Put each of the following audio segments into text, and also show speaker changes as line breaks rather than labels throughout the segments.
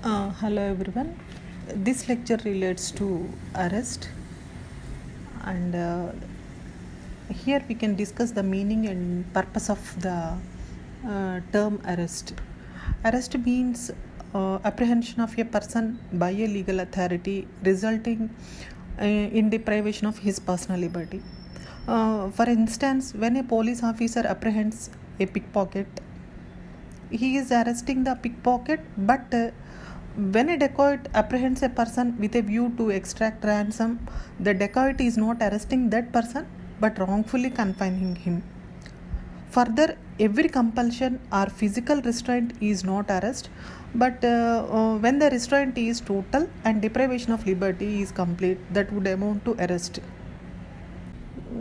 Hello everyone. This lecture relates to arrest, and here we can discuss the meaning and purpose of the term arrest. Arrest means apprehension of a person by a legal authority, resulting in deprivation of his personal liberty. For instance, when a police officer apprehends a pickpocket, he is arresting the pickpocket, but when a dacoit apprehends a person with a view to extract ransom, the dacoit is not arresting that person but wrongfully confining him. Further, every compulsion or physical restraint is not arrest, but when the restraint is total and deprivation of liberty is complete, that would amount to arrest.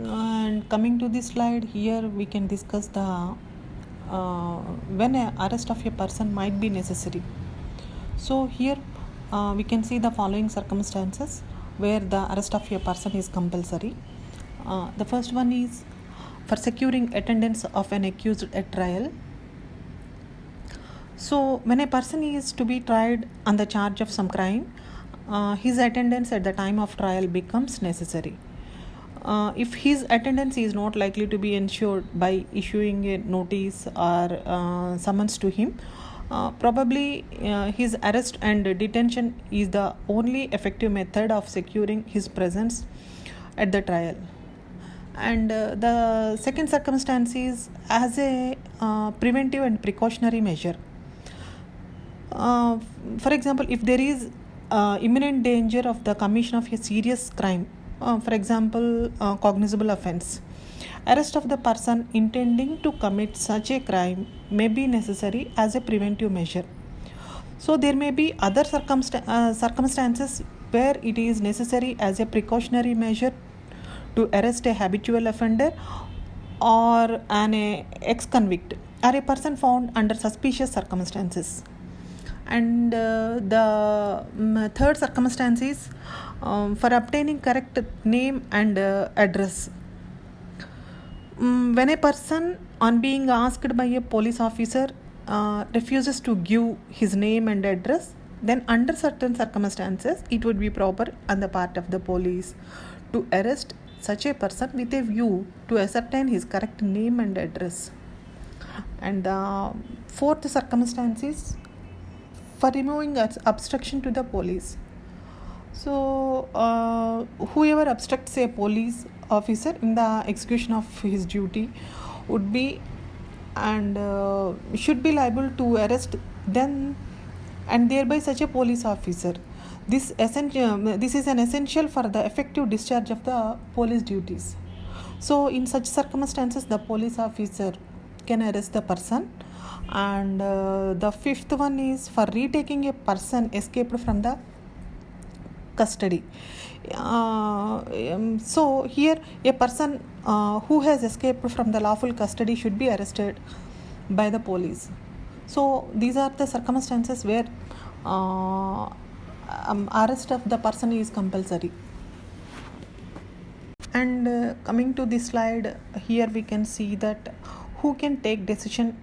And coming to this slide, here we can discuss the when an arrest of a person might be necessary. So here we can see the following circumstances where the arrest of a person is compulsory. The first one is for securing attendance of an accused at trial. So when a person is to be tried on the charge of some crime, his attendance at the time of trial becomes necessary. If his attendance is not likely to be ensured by issuing a notice or summons to him, probably his arrest and detention is the only effective method of securing his presence at the trial. And the second circumstance is as a preventive and precautionary measure. For example, if there is imminent danger of the commission of a serious crime, for example, cognizable offense, arrest of the person intending to commit such a crime may be necessary as a preventive measure. So there may be other circumstances where it is necessary as a precautionary measure to arrest a habitual offender or an ex-convict or a person found under suspicious circumstances. And the third circumstance is for obtaining correct name and address. When a person, on being asked by a police officer, refuses to give his name and address, then under certain circumstances it would be proper on the part of the police to arrest such a person with a view to ascertain his correct name and address. And the fourth circumstance is for removing obstruction to the police. So whoever obstructs a police officer in the execution of his duty would be and should be liable to arrest then and thereby such a police officer. This is an essential for the effective discharge of the police duties. So in such circumstances, the police officer can arrest the person. And the fifth one is for retaking a person escaped from the custody. So here a person who has escaped from the lawful custody should be arrested by the police. So these are the circumstances where arrest of the person is compulsory. And coming to this slide, here we can see that who can take decision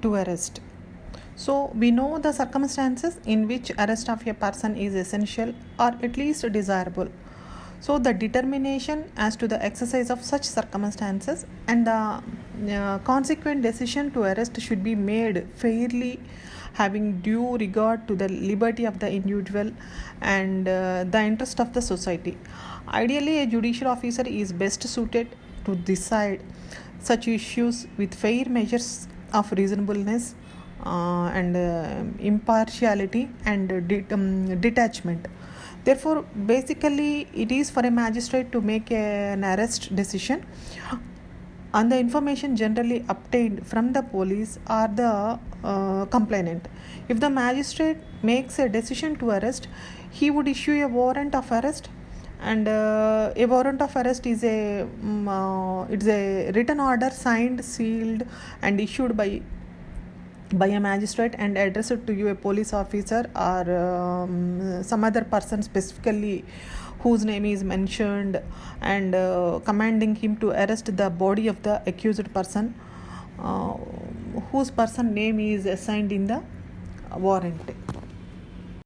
to arrest. So we know the circumstances in which arrest of a person is essential or at least desirable. So the determination as to the exercise of such circumstances and the consequent decision to arrest should be made fairly, having due regard to the liberty of the individual and the interest of the society. Ideally, a judicial officer is best suited to decide such issues with fair measures of reasonableness and impartiality and detachment. Therefore, basically, it is for a magistrate to make an arrest decision on the information generally obtained from the police or the complainant. If the magistrate makes a decision to arrest, he would issue a warrant of arrest. And a warrant of arrest is it's a written order signed, sealed, and issued by a magistrate and addressed to you, a police officer or some other person specifically whose name is mentioned, and commanding him to arrest the body of the accused person whose person name is assigned in the warrant.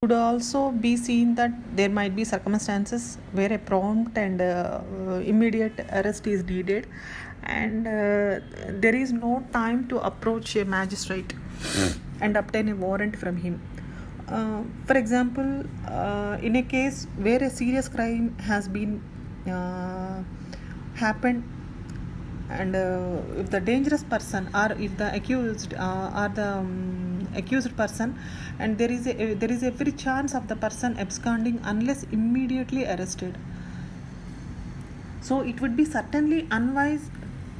Could also be seen that there might be circumstances where a prompt and immediate arrest is needed, and there is no time to approach a magistrate and obtain a warrant from him. For example, in a case where a serious crime has been happened, and if the dangerous person or if the accused or the accused person, and there is every chance of the person absconding unless immediately arrested, so it would be certainly unwise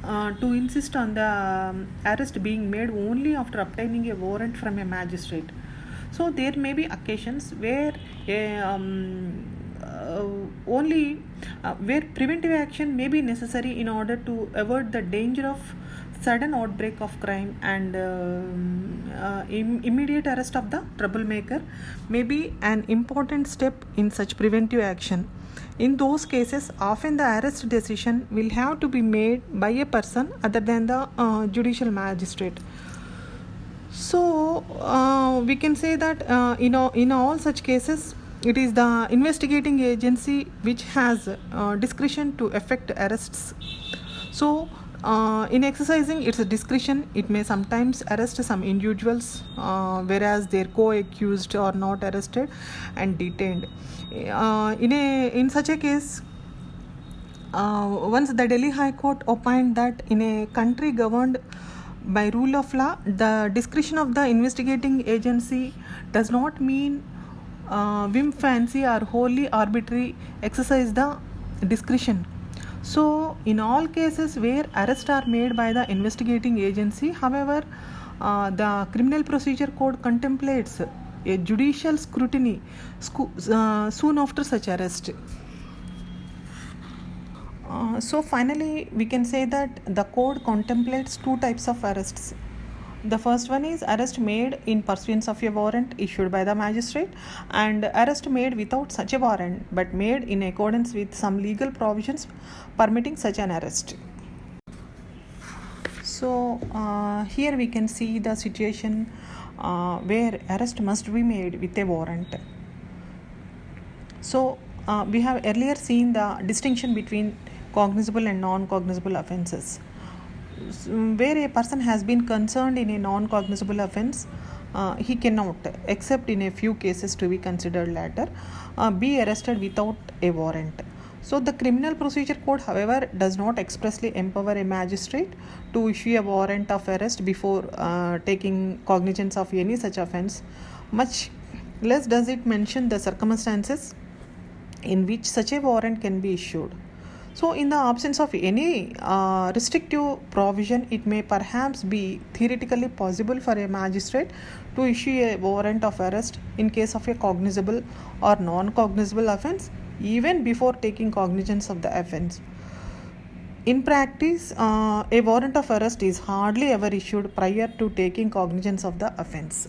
to insist on the arrest being made only after obtaining a warrant from a magistrate. So there may be occasions where only where preventive action may be necessary in order to avoid the danger of sudden outbreak of crime, and immediate arrest of the troublemaker may be an important step in such preventive action. In those cases, often the arrest decision will have to be made by a person other than the judicial magistrate. So we can say that in all such cases, it is the investigating agency which has discretion to effect arrests. So in exercising its discretion, it may sometimes arrest some individuals, whereas their co-accused are not arrested and detained. In such a case, once the Delhi High Court opined that in a country governed by rule of law, the discretion of the investigating agency does not mean whim, fancy, or wholly arbitrary exercise the discretion. So, in all cases where arrests are made by the investigating agency, however, the Criminal Procedure Code contemplates a judicial scrutiny soon after such arrest. So finally, we can say that the code contemplates two types of arrests. The first one is arrest made in pursuance of a warrant issued by the magistrate, and arrest made without such a warrant but made in accordance with some legal provisions permitting such an arrest. So here we can see the situation where arrest must be made with a warrant. So we have earlier seen the distinction between cognizable and non-cognizable offences. Where a person has been concerned in a non-cognizable offence, he cannot, except in a few cases to be considered later, be arrested without a warrant. So the Criminal Procedure Code, however, does not expressly empower a magistrate to issue a warrant of arrest before taking cognizance of any such offence. Much less does it mention the circumstances in which such a warrant can be issued. So, in the absence of any restrictive provision, it may perhaps be theoretically possible for a magistrate to issue a warrant of arrest in case of a cognizable or non-cognizable offence, even before taking cognizance of the offence. In practice, a warrant of arrest is hardly ever issued prior to taking cognizance of the offence.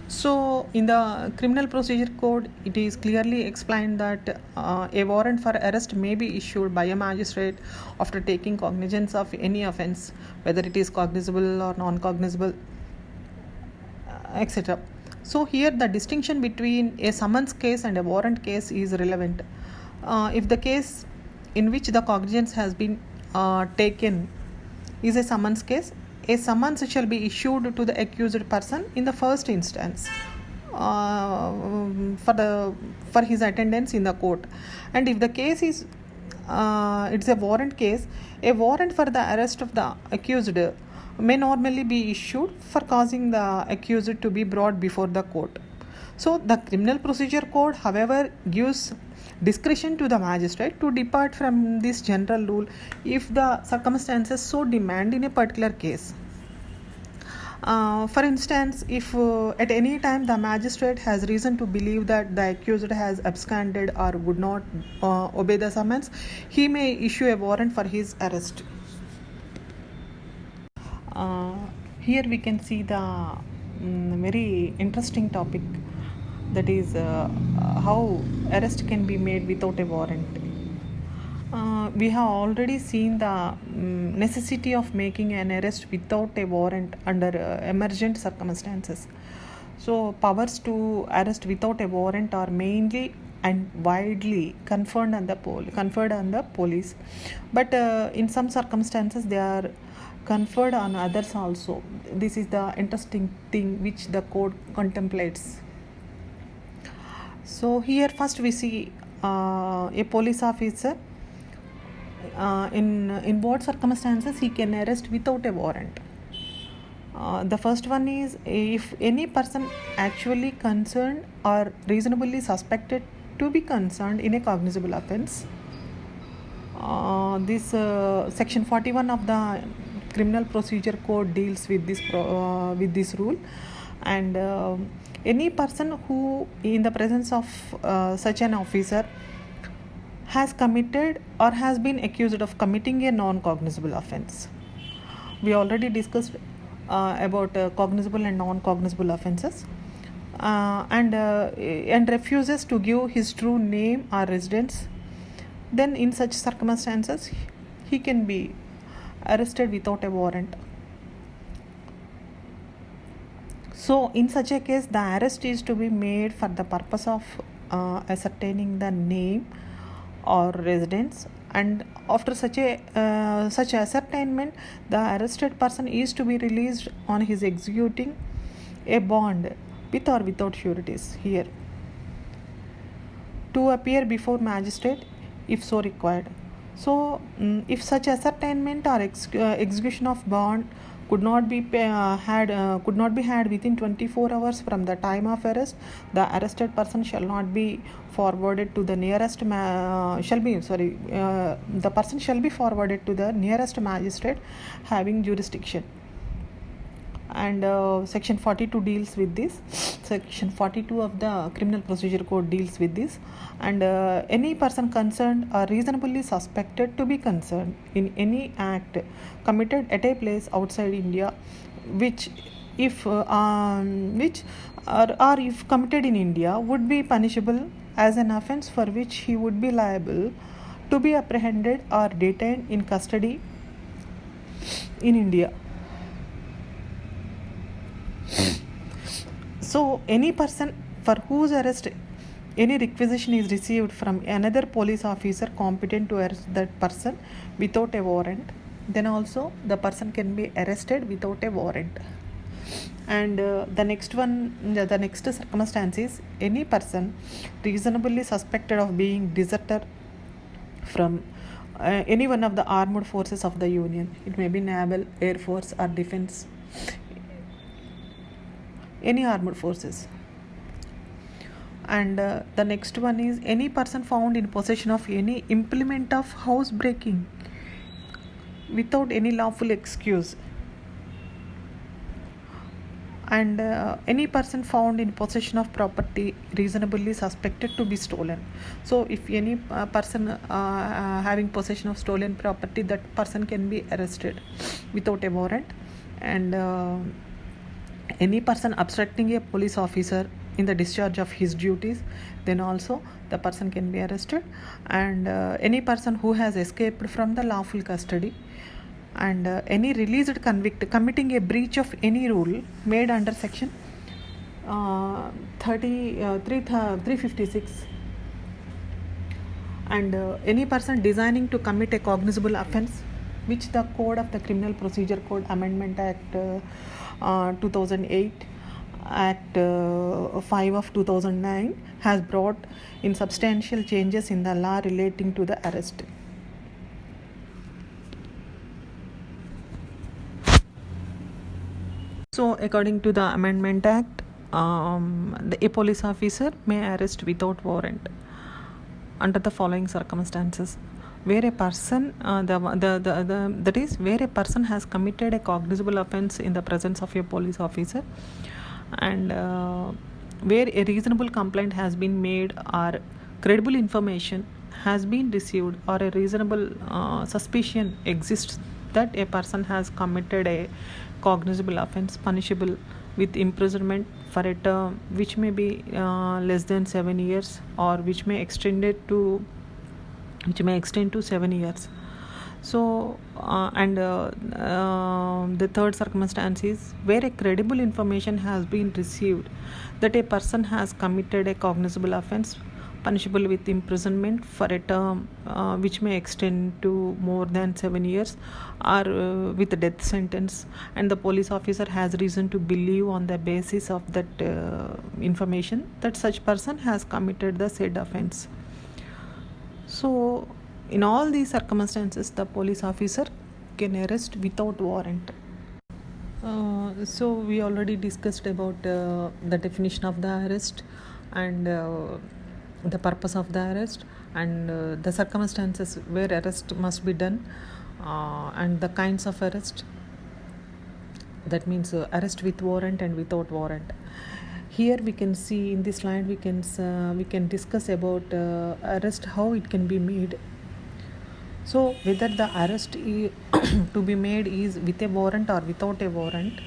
So, in the Criminal Procedure Code, it is clearly explained that a warrant for arrest may be issued by a magistrate after taking cognizance of any offence, whether it is cognizable or non-cognizable, etc. So, here the distinction between a summons case and a warrant case is relevant. If the case in which the cognizance has been taken is a summons case, a summons shall be issued to the accused person in the first instance for his attendance in the court. And if the case is it's a warrant case, a warrant for the arrest of the accused may normally be issued for causing the accused to be brought before the court. So the Criminal Procedure Code, however, gives discretion to the magistrate to depart from this general rule if the circumstances so demand in a particular case. For instance, if at any time the magistrate has reason to believe that the accused has absconded or would not obey the summons, he may issue a warrant for his arrest. Here we can see the very interesting topic, that is how arrest can be made without a warrant. We have already seen the necessity of making an arrest without a warrant under emergent circumstances. So powers to arrest without a warrant are mainly and widely conferred on the police, but in some circumstances they are conferred on others also. This is the interesting thing which the code contemplates. So here first we see a police officer in what circumstances he can arrest without a warrant. The first one is if any person actually concerned or reasonably suspected to be concerned in a cognizable offence. This section 41 of the Criminal Procedure Code deals with this rule, and any person who in the presence of such an officer has committed or has been accused of committing a non-cognizable offence. We already discussed about cognizable and non-cognizable offences, and refuses to give his true name or residence, then in such circumstances he can be arrested without a warrant. So in such a case the arrest is to be made for the purpose of ascertaining the name or residence, and after such ascertainment the arrested person is to be released on his executing a bond with or without sureties here, to appear before magistrate if so required. So if such ascertainment or execution of bond could not be had within 24 hours from the time of arrest, the arrested person shall not be forwarded to the nearest the person shall be forwarded to the nearest magistrate having jurisdiction. And section 42 deals with this. Section 42 of the Criminal Procedure Code deals with this, and any person concerned or reasonably suspected to be concerned in any act committed at a place outside India, which if committed in India would be punishable as an offence for which he would be liable to be apprehended or detained in custody in India. So any person for whose arrest any requisition is received from another police officer competent to arrest that person without a warrant, then also the person can be arrested without a warrant. And the next circumstance is any person reasonably suspected of being deserter from any one of the armed forces of the Union. It may be naval, air force or defense, any armed forces. And the next one is any person found in possession of any implement of housebreaking without any lawful excuse, and any person found in possession of property reasonably suspected to be stolen. So if any person having possession of stolen property, that person can be arrested without a warrant. And any person obstructing a police officer in the discharge of his duties, then also the person can be arrested. And any person who has escaped from the lawful custody, and any released convict committing a breach of any rule made under section 356, and any person designing to commit a cognizable offence which the Code of the Criminal Procedure Code Amendment Act 2008, Act 5 of 2009 has brought in substantial changes in the law relating to the arrest. So according to the Amendment Act, a police officer may arrest without warrant under the following circumstances: where a person that is where a person has committed a cognizable offence in the presence of a police officer, and where a reasonable complaint has been made or credible information has been received, or a reasonable suspicion exists that a person has committed a cognizable offence punishable with imprisonment for a term which may be less than 7 years, or which may extend to 7 years. So the third circumstance is where a credible information has been received that a person has committed a cognizable offense punishable with imprisonment for a term which may extend to more than 7 years or with a death sentence, and the police officer has reason to believe on the basis of that information that such person has committed the said offense. So in all these circumstances the police officer can arrest without warrant. So we already discussed about the definition of the arrest and the purpose of the arrest and the circumstances where arrest must be done and the kinds of arrest, that means arrest with warrant and without warrant. Here we can see in this slide we can discuss about arrest, how it can be made. So whether the arrest to be made is with a warrant or without a warrant,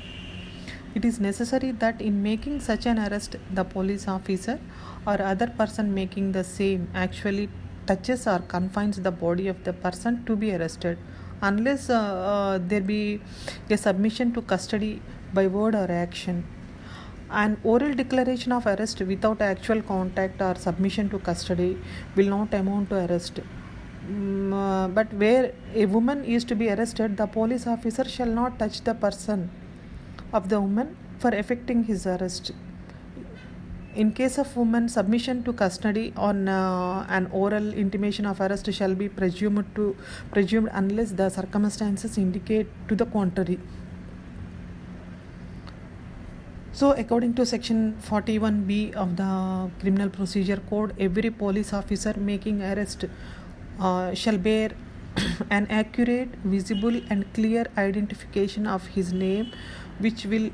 it is necessary that in making such an arrest the police officer or other person making the same actually touches or confines the body of the person to be arrested, unless there be a submission to custody by word or action. An oral declaration of arrest without actual contact or submission to custody will not amount to arrest. But where a woman is to be arrested, the police officer shall not touch the person of the woman for effecting his arrest. In case of woman, submission to custody on an oral intimation of arrest shall be presumed unless the circumstances indicate to the contrary. So according to section 41B of the Criminal Procedure Code, every police officer making arrest shall bear an accurate, visible and clear identification of his name, which will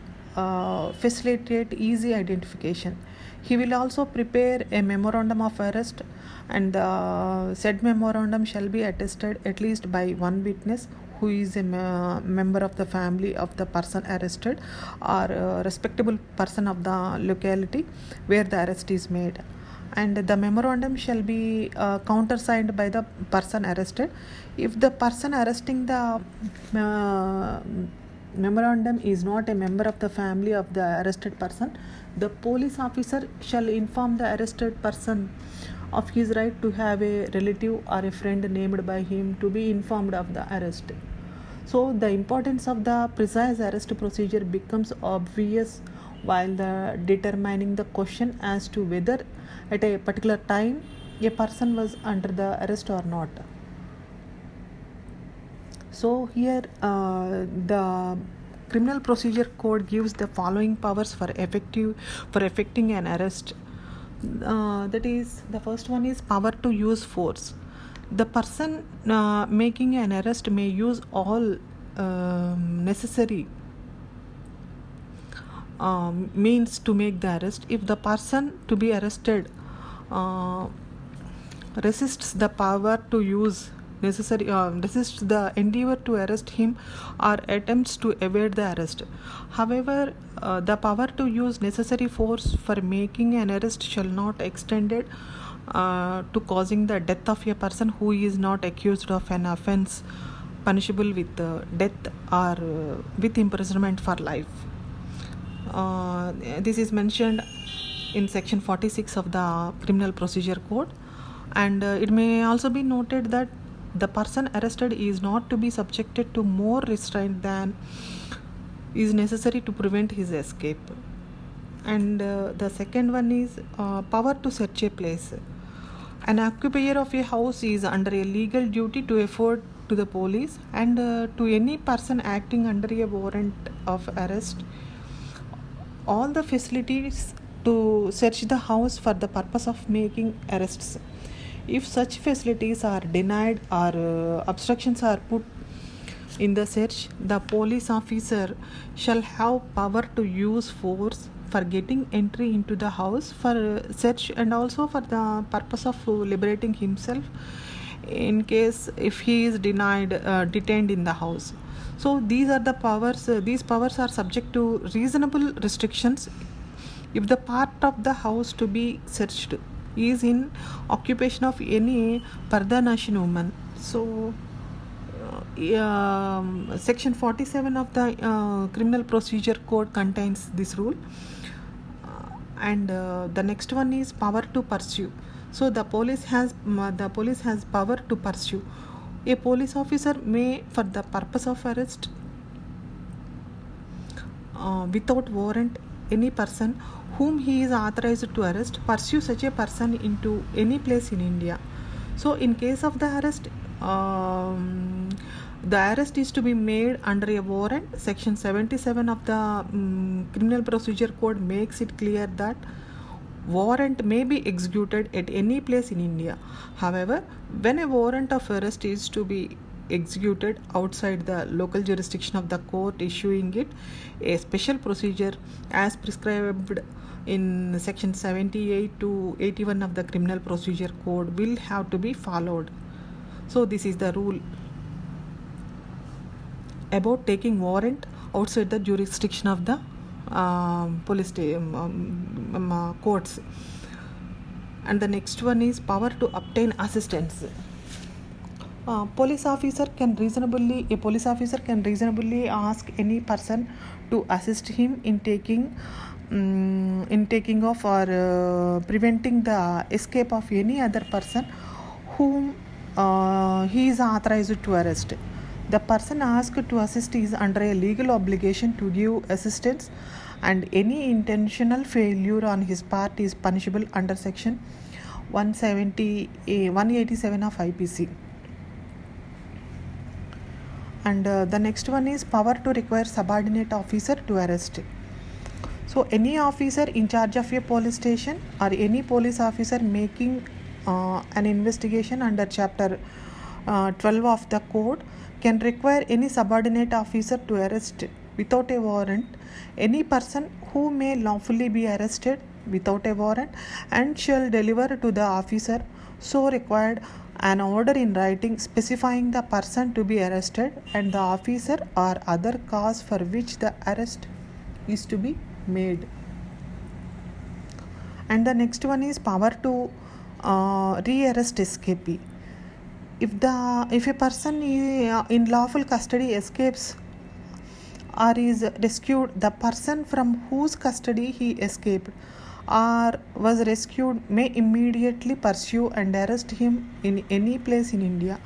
facilitate easy identification. He will also prepare a memorandum of arrest, and the said memorandum shall be attested at least by one witness who is a member of the family of the person arrested or a respectable person of the locality where the arrest is made. And the memorandum shall be countersigned by the person arrested. If the person arresting the memorandum is not a member of the family of the arrested person, the police officer shall inform the arrested person of his right to have a relative or a friend named by him to be informed of the arrest. So the importance of the precise arrest procedure becomes obvious while determining the question as to whether at a particular time a person was under the arrest or not. So here the Criminal Procedure Code gives the following powers for effecting an arrest. That is, the first one is power to use force. The person making an arrest may use all necessary means to make the arrest. If the person to be arrested resists the power to use necessary resists the endeavor to arrest him or attempts to evade the arrest. However, the power to use necessary force for making an arrest shall not extended to causing the death of a person who is not accused of an offense punishable with death or with imprisonment for life. This is mentioned in section 46 of the Criminal Procedure Code, and it may also be noted that the person arrested is not to be subjected to more restraint than is necessary to prevent his escape. And the second one is power to search a place. An occupier of a house is under a legal duty to afford to the police and to any person acting under a warrant of arrest all the facilities to search the house for the purpose of making arrests. If such facilities are denied or obstructions are put in the search, the police officer shall have power to use force for getting entry into the house for search and also for the purpose of liberating himself in case if he is detained in the house. So these are the powers. These powers are subject to reasonable restrictions if the part of the house to be searched is in occupation of any Pardhanashin woman. So Section 47 of the Criminal Procedure Code contains this rule. And the next one is power to pursue. So the police has power to pursue. A police officer may, for the purpose of arrest, without warrant, any person whom he is authorized to arrest, pursue such a person into any place in India. So in case of the arrest, the arrest is to be made under a warrant. Section 77 of the Criminal Procedure Code makes it clear that warrant may be executed at any place in India. However, when a warrant of arrest is to be executed outside the local jurisdiction of the court issuing it, a special procedure as prescribed in section 78 to 81 of the Criminal Procedure Code will have to be followed. So this is the rule about taking warrant outside the jurisdiction of the courts. And the next one is power to obtain assistance. A police officer can reasonably ask any person to assist him in taking of or preventing the escape of any other person whom he is authorized to arrest. The person asked to assist is under a legal obligation to give assistance, and any intentional failure on his part is punishable under section 187 of IPC. And the next one is power to require subordinate officer to arrest. So any officer in charge of a police station or any police officer making an investigation under chapter 12 of the code can require any subordinate officer to arrest without a warrant any person who may lawfully be arrested without a warrant, and shall deliver to the officer so required an order in writing specifying the person to be arrested and the officer or other cause for which the arrest is to be made. And the next one is power to re-arrest escapee. If a person in lawful custody escapes or is rescued, the person from whose custody he escaped or was rescued may immediately pursue and arrest him in any place in India.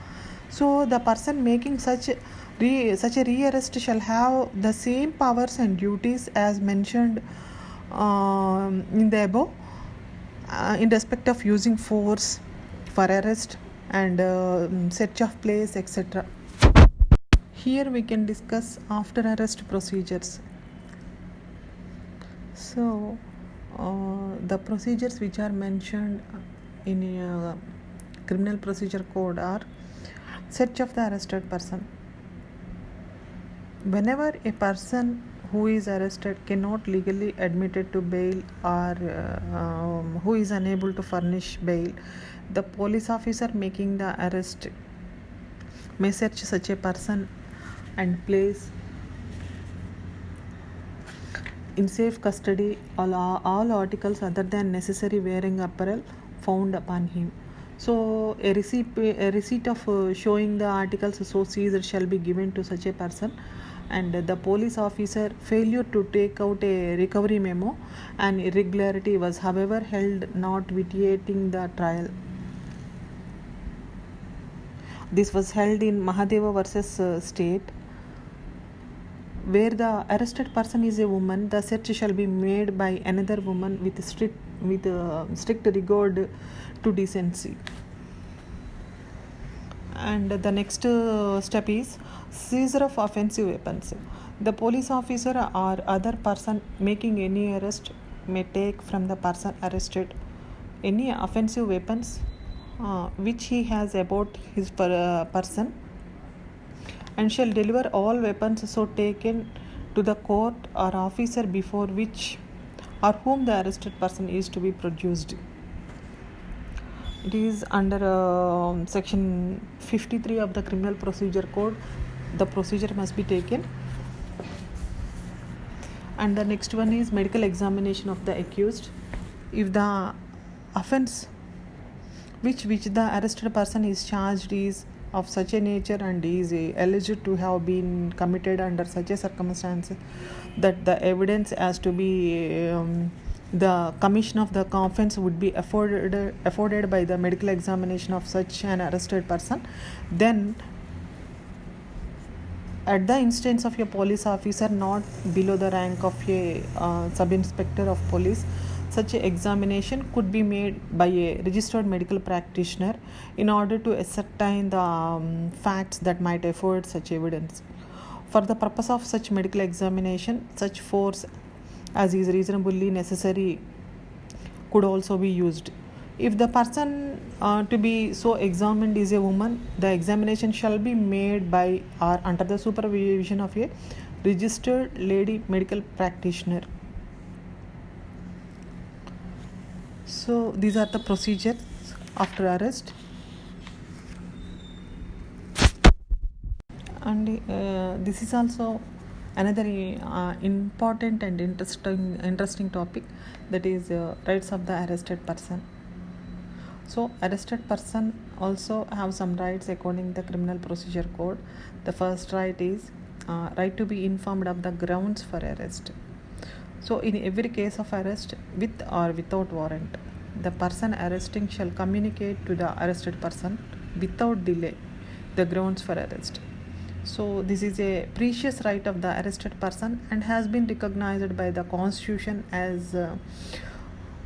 So the person making such a re-arrest shall have the same powers and duties as mentioned in the above in respect of using force for arrest and search of place, etc. Here we can discuss after arrest procedures. So the procedures which are mentioned in Criminal Procedure Code are search of the arrested person. Whenever a person who is arrested cannot legally admitted to bail or who is unable to furnish bail, the police officer making the arrest may search such a person and place in safe custody all articles other than necessary wearing apparel found upon him. So a receipt of showing the articles so seized shall be given to such a person, and the police officer failure to take out a recovery memo and irregularity was however held not vitiating the trial. This was held in Mahadeva versus State. Where the arrested person is a woman, the search shall be made by another woman with strict regard to decency. And the next step is seizure of offensive weapons. The police officer or other person making any arrest may take from the person arrested any offensive weapons which he has about his person, and shall deliver all weapons so taken to the court or officer before which or whom the arrested person is to be produced. It is under section 53 of the Criminal Procedure Code. The procedure must be taken. And the next one is medical examination of the accused. If the offense which the arrested person is charged is of such a nature and is alleged to have been committed under such a circumstance that the evidence as to be the commission of the offense would be afforded by the medical examination of such an arrested person, then at the instance of a police officer not below the rank of a sub-inspector of police, such an examination could be made by a registered medical practitioner in order to ascertain the facts that might afford such evidence. For the purpose of such medical examination, such force as is reasonably necessary could also be used. If the person to be so examined is a woman, the examination shall be made by or under the supervision of a registered lady medical practitioner. So these are the procedures after arrest. And this is also another important and interesting topic, that is rights of the arrested person. So arrested person also have some rights according to the Criminal Procedure Code. The first right is right to be informed of the grounds for arrest. So in every case of arrest with or without warrant, the person arresting shall communicate to the arrested person without delay the grounds for arrest. So this is a precious right of the arrested person and has been recognized by the Constitution as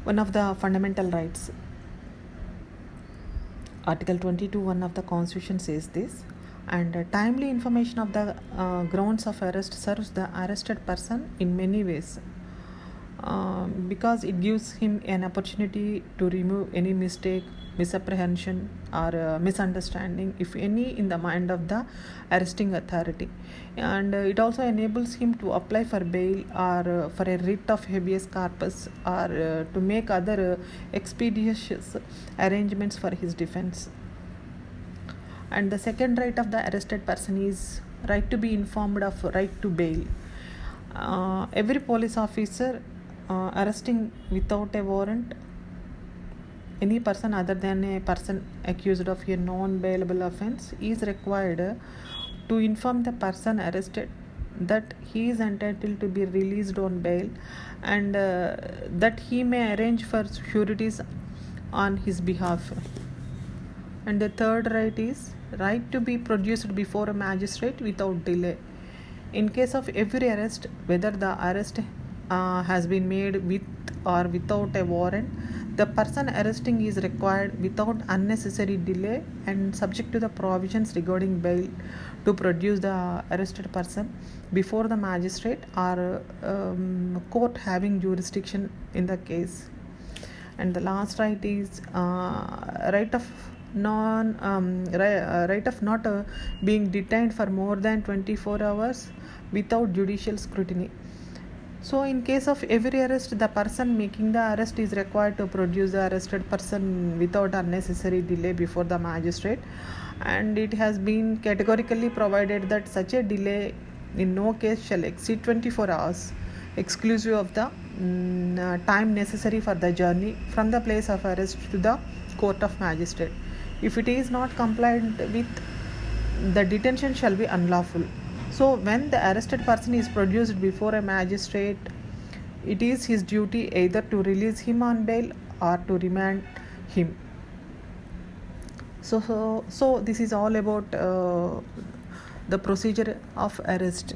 one of the fundamental rights. Article 22(1) of the Constitution says this, and timely information of the grounds of arrest serves the arrested person in many ways, because it gives him an opportunity to remove any mistake, misapprehension or misunderstanding, if any, in the mind of the arresting authority, and it also enables him to apply for bail or for a writ of habeas corpus or to make other expeditious arrangements for his defense. And the second right of the arrested person is right to be informed of right to bail. Every police officer arresting without a warrant any person other than a person accused of a non-bailable offense is required to inform the person arrested that he is entitled to be released on bail, and that he may arrange for sureties on his behalf. And the third right is right to be produced before a magistrate without delay. In case of every arrest, whether the arrest has been made with or without a warrant, the person arresting is required without unnecessary delay and subject to the provisions regarding bail to produce the arrested person before the magistrate or court having jurisdiction in the case. And the last right is right of not being detained for more than 24 hours without judicial scrutiny. So in case of every arrest, the person making the arrest is required to produce the arrested person without unnecessary delay before the magistrate, and it has been categorically provided that such a delay in no case shall exceed 24 hours, exclusive of the time necessary for the journey from the place of arrest to the court of magistrate. If it is not complied with, the detention shall be unlawful. So when the arrested person is produced before a magistrate, it is his duty either to release him on bail or to remand him. So this is all about the procedure of arrest.